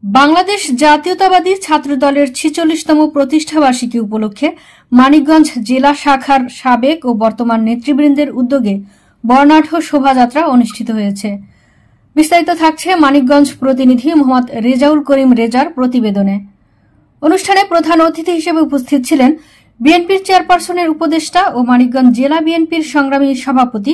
বাংলাদেশ জাতীয়তাবাদী ছাত্রদলের ৪৬তম প্রতিষ্ঠাবার্ষিকী উপলক্ষে মানিকগঞ্জ জেলা শাখার সাবেক ও বর্তমান নেতৃবৃন্দের উদ্যোগে বর্ণাঢ্য শোভাযাত্রা অনুষ্ঠিত হয়েছে। বিস্তারিত থাকছে মানিকগঞ্জ প্রতিনিধি মোহাম্মদ রেজাউল করিম রেজার প্রতিবেদনে। অনুষ্ঠানে প্রধান অতিথি হিসেবে উপস্থিত ছিলেন বিএনপির চেয়ারপারসনের উপদেষ্টা ও মানিকগঞ্জ জেলা বিএনপির সংগ্রামী সভাপতি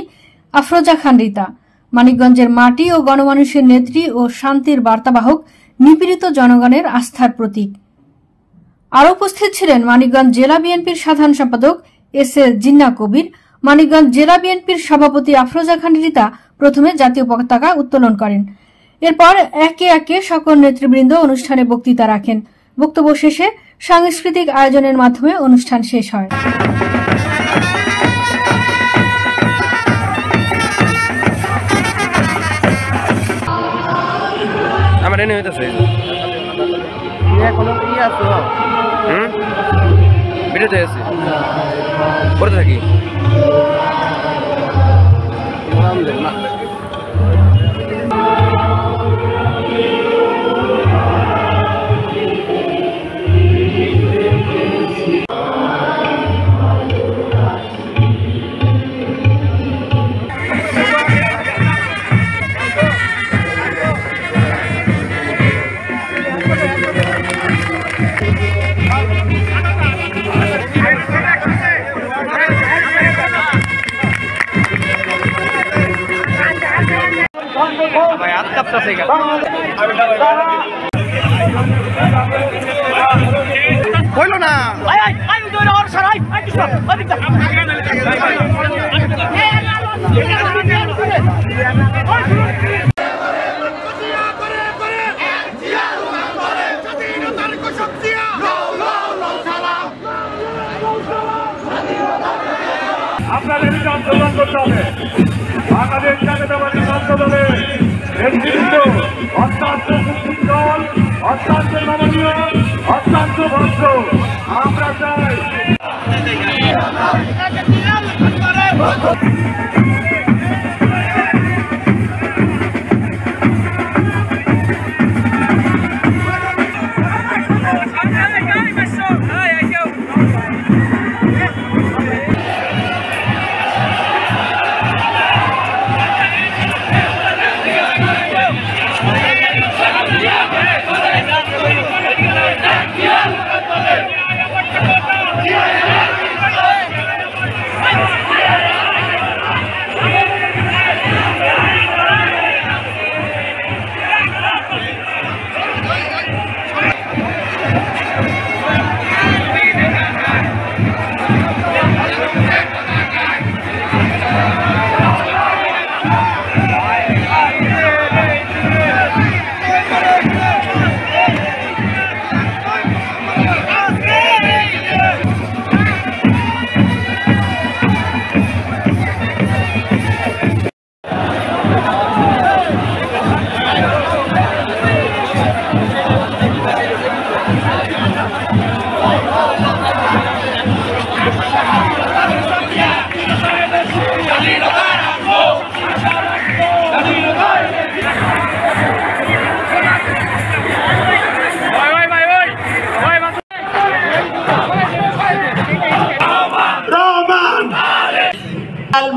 আফরোজা খান রিতা, মানিকগঞ্জের মাটি ও গণমানুষের নেত্রী ও শান্তির বার্তাবাহক, নিপীড়িত জনগণের আস্থার প্রতীক। আরও উপস্থিত ছিলেন মানিকগঞ্জ জেলা বিএনপির সাধারণ সম্পাদক এস.এ. জিন্নাহ কবির। মানিকগঞ্জ জেলা বিএনপির সভাপতি আফরোজা খান রিতা প্রথমে জাতীয় পতাকা উত্তোলন করেন। এরপর একে একে সকল নেতৃবৃন্দ অনুষ্ঠানে বক্তৃতা রাখেন। বক্তব্য শেষে সাংস্কৃতিক আয়োজনের মাধ্যমে অনুষ্ঠান শেষ হয়। আমার এনে হইতেছে এখনো কি আছো? বেরোতে আছি, করতে থাকি। হইলো না আপনাদের আন্দোলন করতে হবে। বাংলাদেশ জাতীয়তাবাদী ছাত্রদলের নেতৃত্ব অত্যন্ত সুশৃঙ্খল, অত্যন্ত নমনীয়, অত্যন্ত ভদ্র। আমরা চাই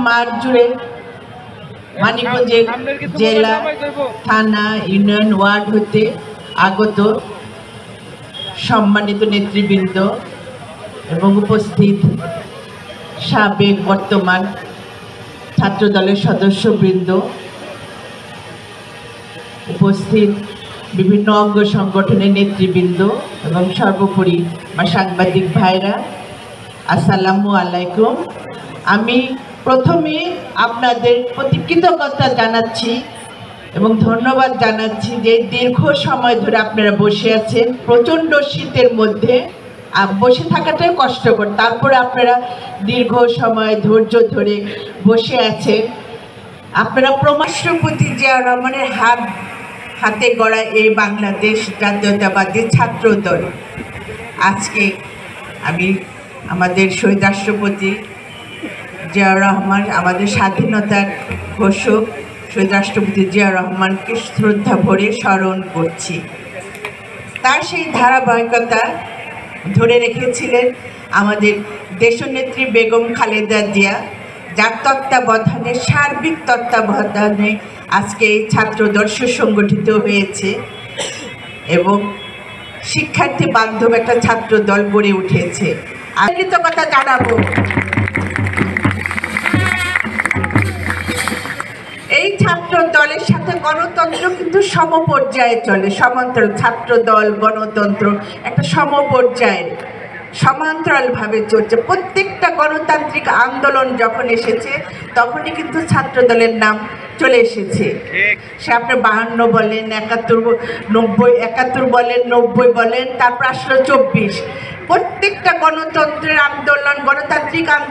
মাঠ জুড়ে মানিকগঞ্জের জেলা, থানা, ইউনিয়ন, ওয়ার্ড হতে আগত সম্মানিত নেতৃবৃন্দ এবং উপস্থিত সাবেক বর্তমান ছাত্রদলের সদস্যবৃন্দ, উপস্থিত বিভিন্ন অঙ্গ সংগঠনের নেতৃবৃন্দ এবং সর্বোপরি আমার সাংবাদিক ভাইরা, আসসালামু আলাইকুম। আমি প্রথমে আপনাদের প্রতি কৃতজ্ঞতা জানাচ্ছি এবং ধন্যবাদ জানাচ্ছি যে দীর্ঘ সময় ধরে আপনারা বসে আছেন। প্রচণ্ড শীতের মধ্যে বসে থাকাটাই কষ্টকর, তারপরে আপনারা দীর্ঘ সময় ধৈর্য ধরে বসে আছেন। আপনারা রাষ্ট্রপতি জিয়াউর রহমানের হাতে গড়া এই বাংলাদেশ জাতীয়তাবাদী ছাত্রদল, আজকে আমি আমাদের শহীদ রাষ্ট্রপতি জিয়াউর রহমান, আমাদের স্বাধীনতার ঘোষক শহীদ রাষ্ট্রপতি জিয়াউর রহমানকে শ্রদ্ধা ভরে স্মরণ করছি। তার সেই ধারাবাহিকতা ধরে রেখেছিলেন আমাদের দেশনেত্রী বেগম খালেদা জিয়া, যার তত্ত্বাবধানে, সার্বিক তত্ত্বাবধানে আজকে এই ছাত্রদল সুসংগঠিত হয়েছে এবং শিক্ষার্থী বান্ধব একটা ছাত্র দল গড়ে উঠেছে। আমি কৃতজ্ঞতা জানাবো। এই ছাত্র দলের সাথে গণতন্ত্র কিন্তু সমপর্যায়ে চলে, সমান্তরাল। ছাত্র দল গণতন্ত্র একটা সমপর্যায়ের, সমান্তরালভাবে চলছে। প্রত্যেকটা গণতান্ত্রিক আন্দোলন যখন এসেছে তখনই কিন্তু ছাত্র দলের নাম চলে এসেছে। সে আপনি 52 বলেন, 71 বলেন, 90 বলেন, তারপর আসলো 24। প্রত্যেকটা গণতন্ত্রের আন্দোলন, গণতান্ত্রিক আন্দোলন